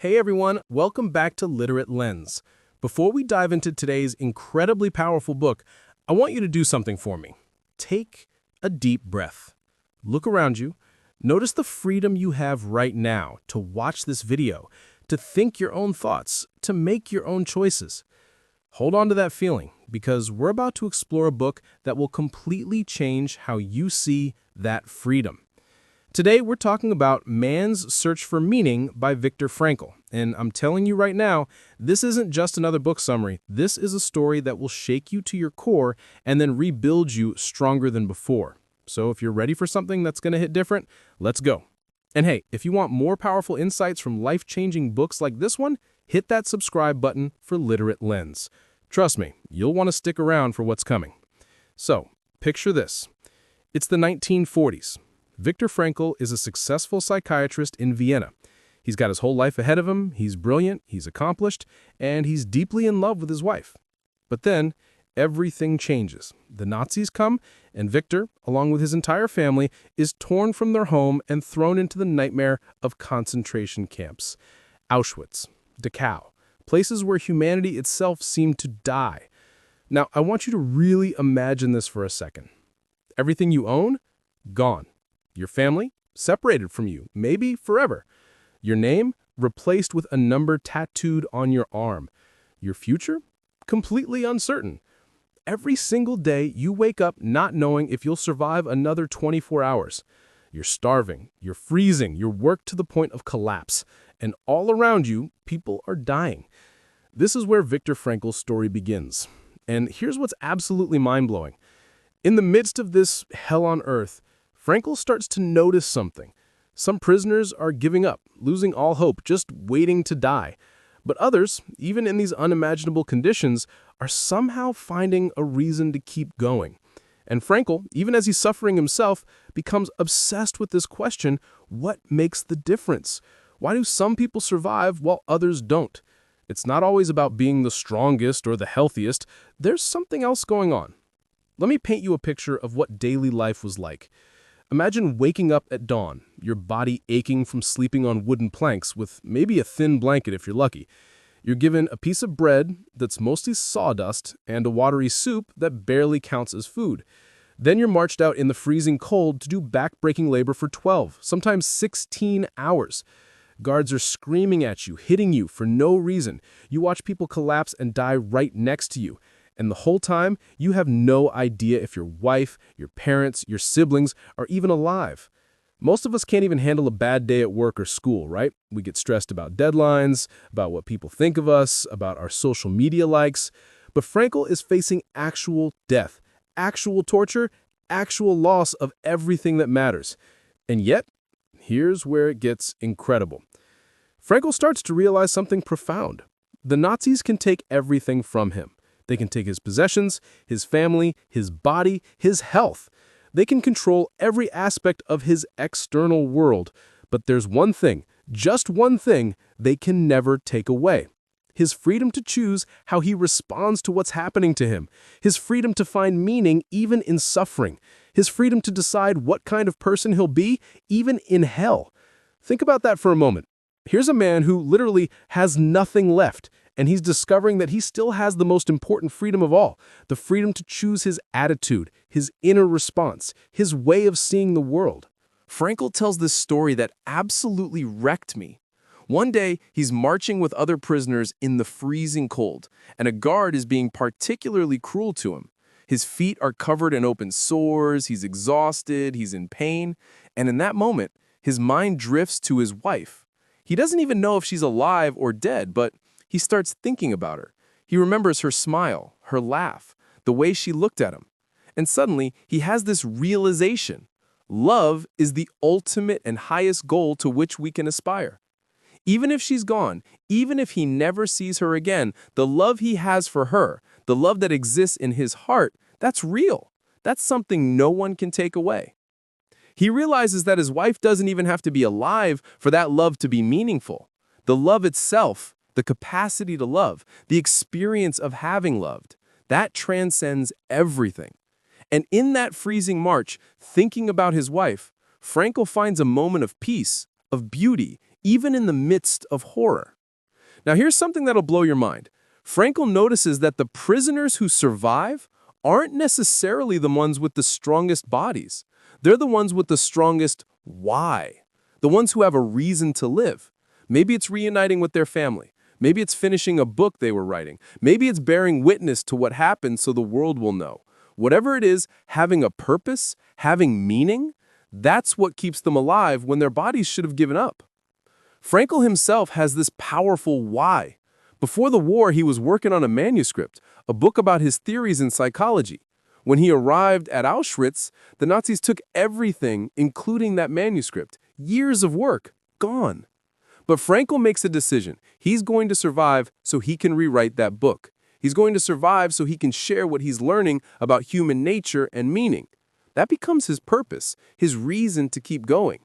Hey everyone, welcome back to Literate Lens. Before we dive into today's incredibly powerful book, I want you to do something for me. Take a deep breath. Look around you. Notice the freedom you have right now to watch this video, to think your own thoughts, to make your own choices. Hold on to that feeling, because we're about to explore a book that will completely change how you see that freedom. Today, we're talking about Man's Search for Meaning by Viktor Frankl. And I'm telling you right now, this isn't just another book summary. This is a story that will shake you to your core and then rebuild you stronger than before. So if you're ready for something that's going to hit different, let's go. And hey, if you want more powerful insights from life-changing books like this one, hit that subscribe button for Literate Lens. Trust me, you'll want to stick around for what's coming. So, picture this. It's the 1940s. Viktor Frankl is a successful psychiatrist in Vienna. He's got his whole life ahead of him, he's brilliant, he's accomplished, and he's deeply in love with his wife. But then, everything changes. The Nazis come, and Viktor, along with his entire family, is torn from their home and thrown into the nightmare of concentration camps. Auschwitz, Dachau, places where humanity itself seemed to die. Now, I want you to really imagine this for a second. Everything you own? Gone. Your family? Separated from you, maybe forever. Your name? Replaced with a number tattooed on your arm. Your future? Completely uncertain. Every single day, you wake up not knowing if you'll survive another 24 hours. You're starving, you're freezing, you're worked to the point of collapse, and all around you, people are dying. This is where Viktor Frankl's story begins. And here's what's absolutely mind-blowing. In the midst of this hell on earth, Frankl starts to notice something. Some prisoners are giving up, losing all hope, just waiting to die. But others, even in these unimaginable conditions, are somehow finding a reason to keep going. And Frankl, even as he's suffering himself, becomes obsessed with this question: what makes the difference? Why do some people survive while others don't? It's not always about being the strongest or the healthiest. There's something else going on. Let me paint you a picture of what daily life was like. Imagine waking up at dawn, your body aching from sleeping on wooden planks with maybe a thin blanket if you're lucky. You're given a piece of bread that's mostly sawdust and a watery soup that barely counts as food. Then you're marched out in the freezing cold to do back-breaking labor for 12, sometimes 16 hours. Guards are screaming at you, hitting you for no reason. You watch people collapse and die right next to you. And the whole time, you have no idea if your wife, your parents, your siblings are even alive. Most of us can't even handle a bad day at work or school, right? We get stressed about deadlines, about what people think of us, about our social media likes. But Frankl is facing actual death, actual torture, actual loss of everything that matters. And yet, here's where it gets incredible. Frankl starts to realize something profound. The Nazis can take everything from him. They can take his possessions, his family, his body, his health. They can control every aspect of his external world. But there's one thing, just one thing, they can never take away. His freedom to choose how he responds to what's happening to him. His freedom to find meaning even in suffering. His freedom to decide what kind of person he'll be even in hell. Think about that for a moment. Here's a man who literally has nothing left. And he's discovering that he still has the most important freedom of all, the freedom to choose his attitude, his inner response, his way of seeing the world. Frankl tells this story that absolutely wrecked me. One day, he's marching with other prisoners in the freezing cold, and a guard is being particularly cruel to him. His feet are covered in open sores, he's exhausted, he's in pain, and in that moment, his mind drifts to his wife. He doesn't even know if she's alive or dead, but he starts thinking about her. He remembers her smile, her laugh, the way she looked at him. And suddenly, he has this realization. Love is the ultimate and highest goal to which we can aspire. Even if she's gone, even if he never sees her again, the love he has for her, the love that exists in his heart, that's real. That's something no one can take away. He realizes that his wife doesn't even have to be alive for that love to be meaningful. The love itself, the capacity to love, the experience of having loved, that transcends everything. And in that freezing march, thinking about his wife, Frankl finds a moment of peace, of beauty, even in the midst of horror. Now here's something that'll blow your mind. Frankl notices that the prisoners who survive aren't necessarily the ones with the strongest bodies. They're the ones with the strongest why. The ones who have a reason to live. Maybe it's reuniting with their family. Maybe it's finishing a book they were writing. Maybe it's bearing witness to what happened so the world will know. Whatever it is, having a purpose, having meaning, that's what keeps them alive when their bodies should have given up. Frankl himself has this powerful why. Before the war, he was working on a manuscript, a book about his theories in psychology. When he arrived at Auschwitz, the Nazis took everything, including that manuscript. Years of work, gone. But Frankl makes a decision. He's going to survive so he can rewrite that book. He's going to survive so he can share what he's learning about human nature and meaning. That becomes his purpose, his reason to keep going.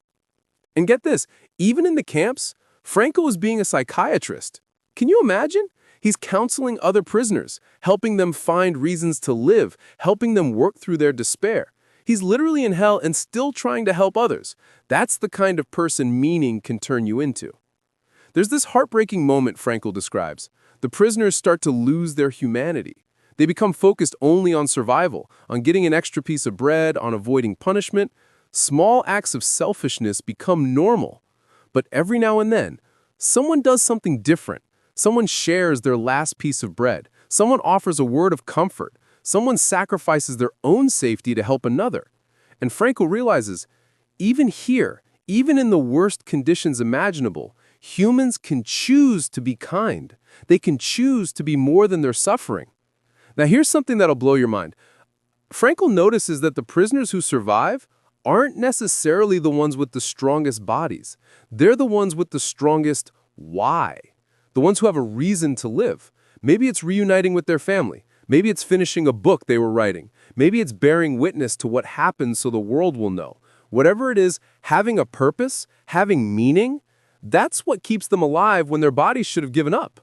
And get this, even in the camps, Frankl was being a psychiatrist. Can you imagine? He's counseling other prisoners, helping them find reasons to live, helping them work through their despair. He's literally in hell and still trying to help others. That's the kind of person meaning can turn you into. There's this heartbreaking moment Frankl describes. The prisoners start to lose their humanity. They become focused only on survival, on getting an extra piece of bread, on avoiding punishment. Small acts of selfishness become normal. But every now and then, someone does something different. Someone shares their last piece of bread. Someone offers a word of comfort. Someone sacrifices their own safety to help another. And Frankl realizes, even here, even in the worst conditions imaginable, humans can choose to be kind. They can choose to be more than their suffering. Now here's something that'll blow your mind. Frankl notices that the prisoners who survive aren't necessarily the ones with the strongest bodies. They're the ones with the strongest why. The ones who have a reason to live. Maybe it's reuniting with their family. Maybe it's finishing a book they were writing. Maybe it's bearing witness to what happened so the world will know. Whatever it is, having a purpose, having meaning, that's what keeps them alive when their bodies should have given up.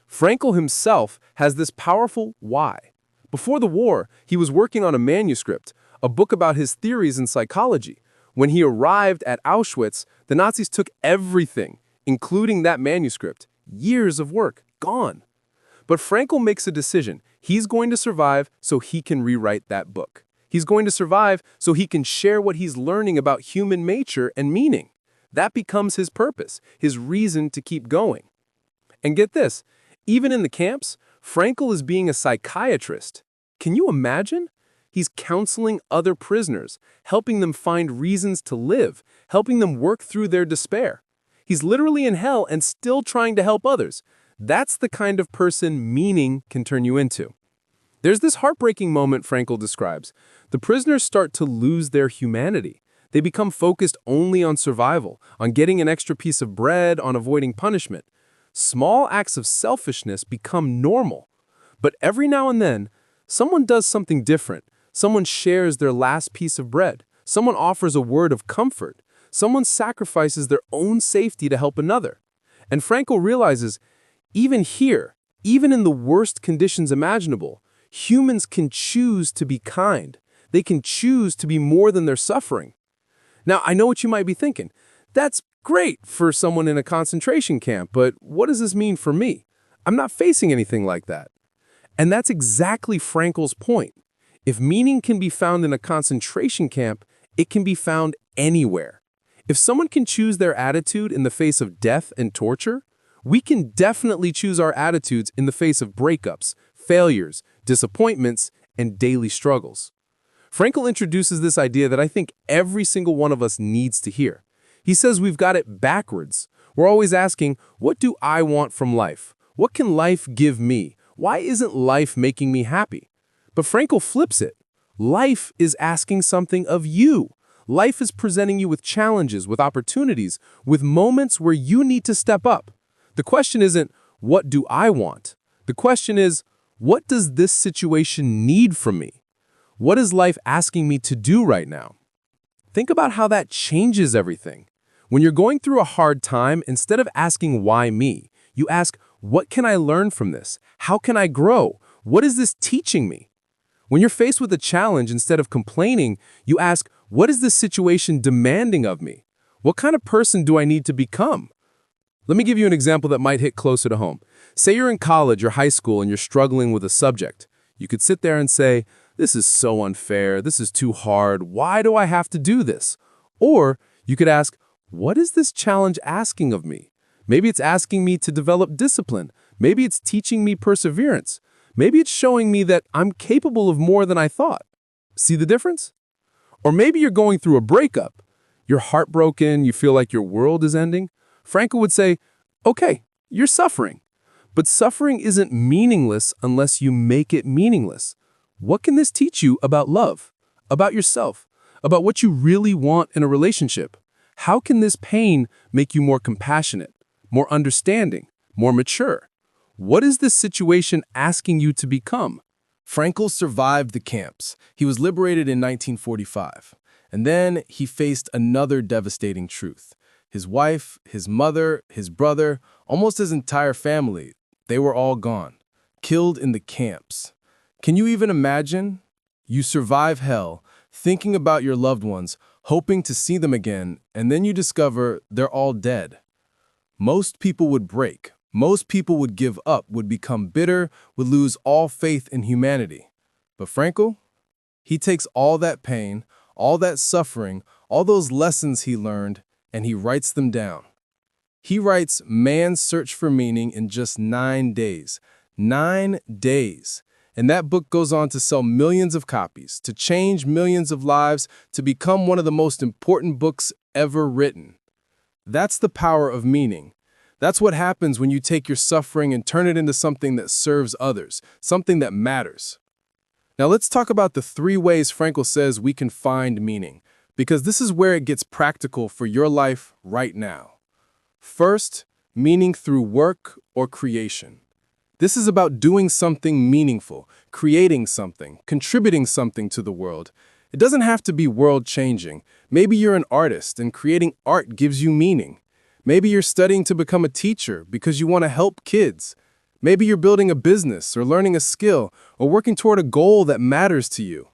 Frankl himself has this powerful why. Before the war, he was working on a manuscript, a book about his theories in psychology. When he arrived at Auschwitz, the Nazis took everything, including that manuscript. Years of work, gone. But Frankl makes a decision. He's going to survive so he can rewrite that book. He's going to survive so he can share what he's learning about human nature and meaning. That becomes his purpose, his reason to keep going. And get this, even in the camps, Frankl is being a psychiatrist. Can you imagine? He's counseling other prisoners, helping them find reasons to live, helping them work through their despair. He's literally in hell and still trying to help others. That's the kind of person meaning can turn you into. There's this heartbreaking moment Frankl describes. The prisoners start to lose their humanity. They become focused only on survival, on getting an extra piece of bread, on avoiding punishment. Small acts of selfishness become normal. But every now and then, someone does something different. Someone shares their last piece of bread. Someone offers a word of comfort. Someone sacrifices their own safety to help another. And Frankl realizes, even here, even in the worst conditions imaginable, humans can choose to be kind. They can choose to be more than their suffering. Now, I know what you might be thinking. That's great for someone in a concentration camp, but what does this mean for me? I'm not facing anything like that. And that's exactly Frankl's point. If meaning can be found in a concentration camp, it can be found anywhere. If someone can choose their attitude in the face of death and torture, we can definitely choose our attitudes in the face of breakups, failures, disappointments, and daily struggles. Frankl introduces this idea that I think every single one of us needs to hear. He says we've got it backwards. We're always asking, what do I want from life? What can life give me? Why isn't life making me happy? But Frankl flips it. Life is asking something of you. Life is presenting you with challenges, with opportunities, with moments where you need to step up. The question isn't, what do I want? The question is, what does this situation need from me? What is life asking me to do right now? Think about how that changes everything. When you're going through a hard time, instead of asking why me, you ask, what can I learn from this? How can I grow? What is this teaching me? When you're faced with a challenge, instead of complaining, you ask, what is this situation demanding of me? What kind of person do I need to become? Let me give you an example that might hit closer to home. Say you're in college or high school and you're struggling with a subject. You could sit there and say, "This is so unfair, this is too hard, why do I have to do this?" Or you could ask, "What is this challenge asking of me?" Maybe it's asking me to develop discipline. Maybe it's teaching me perseverance. Maybe it's showing me that I'm capable of more than I thought. See the difference? Or maybe you're going through a breakup. You're heartbroken, you feel like your world is ending. Frankl would say, okay, you're suffering. But suffering isn't meaningless unless you make it meaningless. What can this teach you about love, about yourself, about what you really want in a relationship? How can this pain make you more compassionate, more understanding, more mature? What is this situation asking you to become? Frankl survived the camps. He was liberated in 1945. And then he faced another devastating truth. His wife, his mother, his brother, almost his entire family, they were all gone, killed in the camps. Can you even imagine? You survive hell, thinking about your loved ones, hoping to see them again, and then you discover they're all dead. Most people would break. Most people would give up, would become bitter, would lose all faith in humanity. But Frankl, he takes all that pain, all that suffering, all those lessons he learned, and he writes them down. He writes Man's Search for Meaning in just 9 days. 9 days. And that book goes on to sell millions of copies, to change millions of lives, to become one of the most important books ever written. That's the power of meaning. That's what happens when you take your suffering and turn it into something that serves others, something that matters. Now let's talk about the 3 ways Frankl says we can find meaning, because this is where it gets practical for your life right now. First, meaning through work or creation. This is about doing something meaningful, creating something, contributing something to the world. It doesn't have to be world-changing. Maybe you're an artist and creating art gives you meaning. Maybe you're studying to become a teacher because you want to help kids. Maybe you're building a business or learning a skill or working toward a goal that matters to you.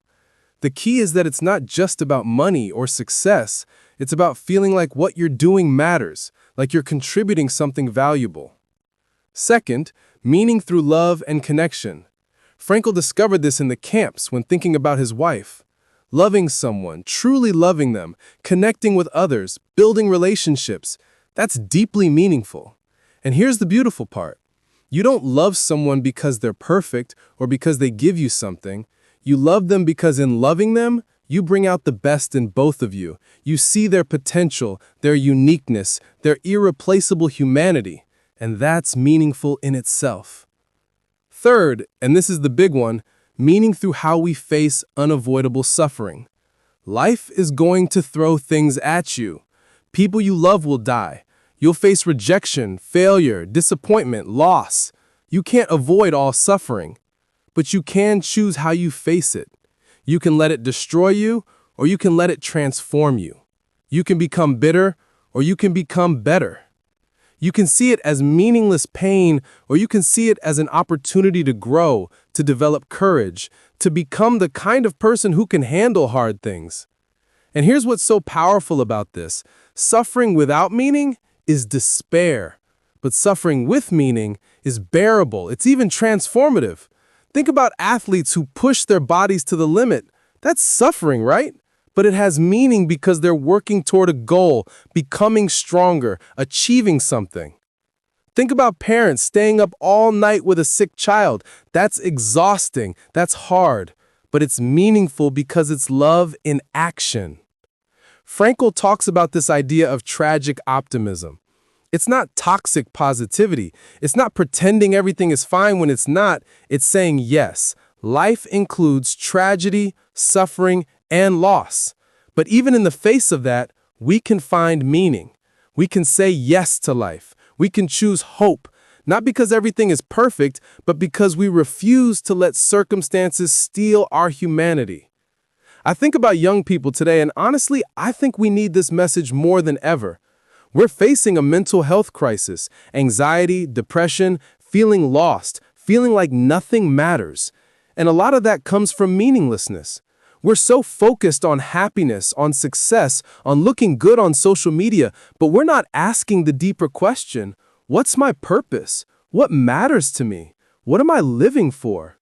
The key is that it's not just about money or success. It's about feeling like what you're doing matters, like you're contributing something valuable. Second, meaning through love and connection. Frankl discovered this in the camps when thinking about his wife. Loving someone, truly loving them, connecting with others, building relationships. That's deeply meaningful. And here's the beautiful part. You don't love someone because they're perfect or because they give you something. You love them because in loving them, you bring out the best in both of you. You see their potential, their uniqueness, their irreplaceable humanity. And that's meaningful in itself. Third, and this is the big one, meaning through how we face unavoidable suffering. Life is going to throw things at you. People you love will die. You'll face rejection, failure, disappointment, loss. You can't avoid all suffering, but you can choose how you face it. You can let it destroy you, or you can let it transform you. You can become bitter, or you can become better. You can see it as meaningless pain, or you can see it as an opportunity to grow, to develop courage, to become the kind of person who can handle hard things. And here's what's so powerful about this. Suffering without meaning is despair, but suffering with meaning is bearable. It's even transformative. Think about athletes who push their bodies to the limit. That's suffering, right? But it has meaning because they're working toward a goal, becoming stronger, achieving something. Think about parents staying up all night with a sick child. That's exhausting. That's hard. But it's meaningful because it's love in action. Frankl talks about this idea of tragic optimism. It's not toxic positivity. It's not pretending everything is fine when it's not. It's saying yes. Life includes tragedy, suffering, and loss. But even in the face of that, we can find meaning. We can say yes to life. We can choose hope, not because everything is perfect, but because we refuse to let circumstances steal our humanity. I think about young people today, and honestly, I think we need this message more than ever. We're facing a mental health crisis, anxiety, depression, feeling lost, feeling like nothing matters. And a lot of that comes from meaninglessness. We're so focused on happiness, on success, on looking good on social media, but we're not asking the deeper question, what's my purpose? What matters to me? What am I living for?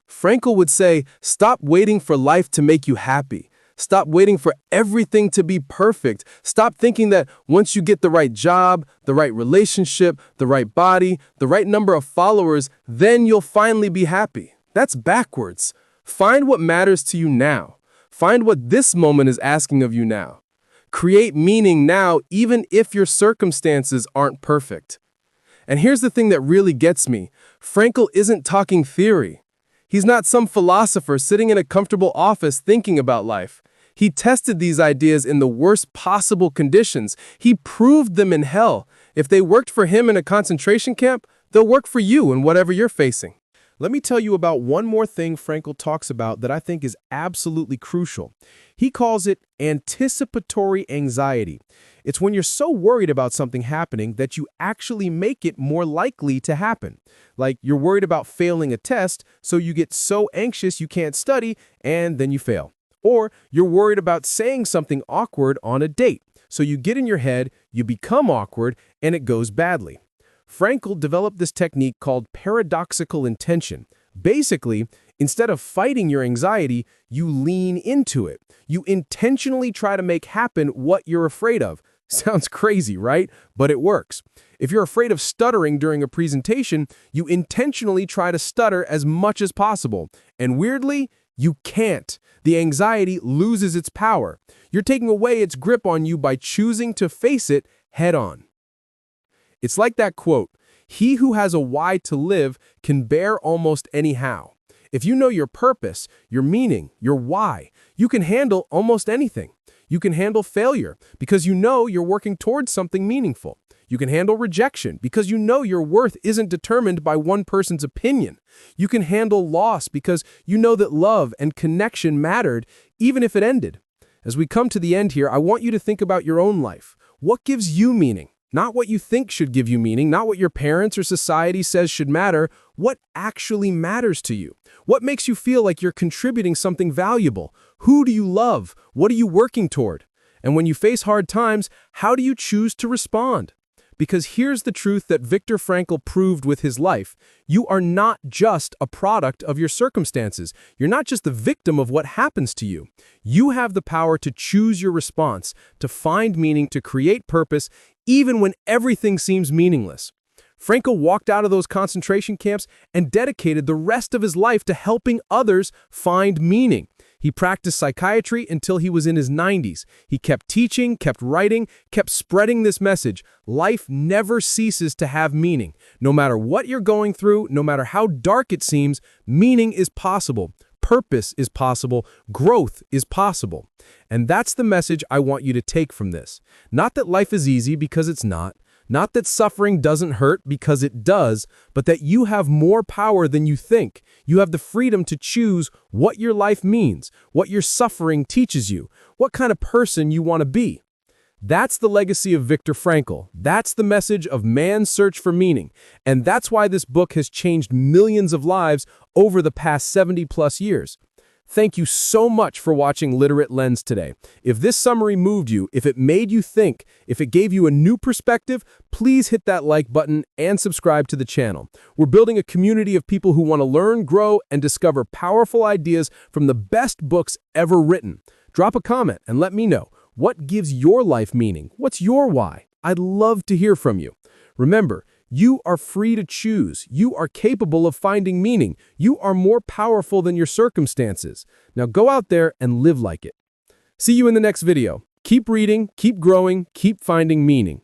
Frankl would say, stop waiting for life to make you happy. Stop waiting for everything to be perfect. Stop thinking that once you get the right job, the right relationship, the right body, the right number of followers, then you'll finally be happy. That's backwards. Find what matters to you now. Find what this moment is asking of you now. Create meaning now, even if your circumstances aren't perfect. And here's the thing that really gets me. Frankl isn't talking theory. He's not some philosopher sitting in a comfortable office thinking about life. He tested these ideas in the worst possible conditions. He proved them in hell. If they worked for him in a concentration camp, they'll work for you in whatever you're facing. Let me tell you about one more thing Frankl talks about that I think is absolutely crucial. He calls it anticipatory anxiety. It's when you're so worried about something happening that you actually make it more likely to happen. Like you're worried about failing a test, so you get so anxious you can't study, and then you fail. Or you're worried about saying something awkward on a date, so you get in your head, you become awkward, and it goes badly. Frankl developed this technique called paradoxical intention. Basically, instead of fighting your anxiety, you lean into it. You intentionally try to make happen what you're afraid of. Sounds crazy, right? But it works. If you're afraid of stuttering during a presentation, you intentionally try to stutter as much as possible. And weirdly, you can't. The anxiety loses its power. You're taking away its grip on you by choosing to face it head on. It's like that quote, "He who has a why to live can bear almost anyhow." If you know your purpose, your meaning, your why, you can handle almost anything. You can handle failure because you know you're working towards something meaningful. You can handle rejection because you know your worth isn't determined by one person's opinion. You can handle loss because you know that love and connection mattered even if it ended. As we come to the end here, I want you to think about your own life. What gives you meaning? Not what you think should give you meaning, not what your parents or society says should matter. What actually matters to you? What makes you feel like you're contributing something valuable? Who do you love? What are you working toward? And when you face hard times, how do you choose to respond? Because here's the truth that Viktor Frankl proved with his life. You are not just a product of your circumstances. You're not just the victim of what happens to you. You have the power to choose your response, to find meaning, to create purpose, even when everything seems meaningless. Frankl walked out of those concentration camps and dedicated the rest of his life to helping others find meaning. He practiced psychiatry until he was in his 90s. He kept teaching, kept writing, kept spreading this message. Life never ceases to have meaning. No matter what you're going through, no matter how dark it seems, meaning is possible. Purpose is possible. Growth is possible. And that's the message I want you to take from this. Not that life is easy, because it's not. Not that suffering doesn't hurt, because it does, but that you have more power than you think. You have the freedom to choose what your life means, what your suffering teaches you, what kind of person you want to be. That's the legacy of Viktor Frankl. That's the message of man's search for meaning. And that's why this book has changed millions of lives over the past 70+ years. Thank you so much for watching Literate Lens today. If this summary moved you, if it made you think, if it gave you a new perspective, please hit that like button and subscribe to the channel. We're building a community of people who want to learn, grow, and discover powerful ideas from the best books ever written. Drop a comment and let me know, what gives your life meaning? What's your why? I'd love to hear from you. Remember, you are free to choose. You are capable of finding meaning. You are more powerful than your circumstances. Now go out there and live like it. See you in the next video. Keep reading, keep growing, keep finding meaning.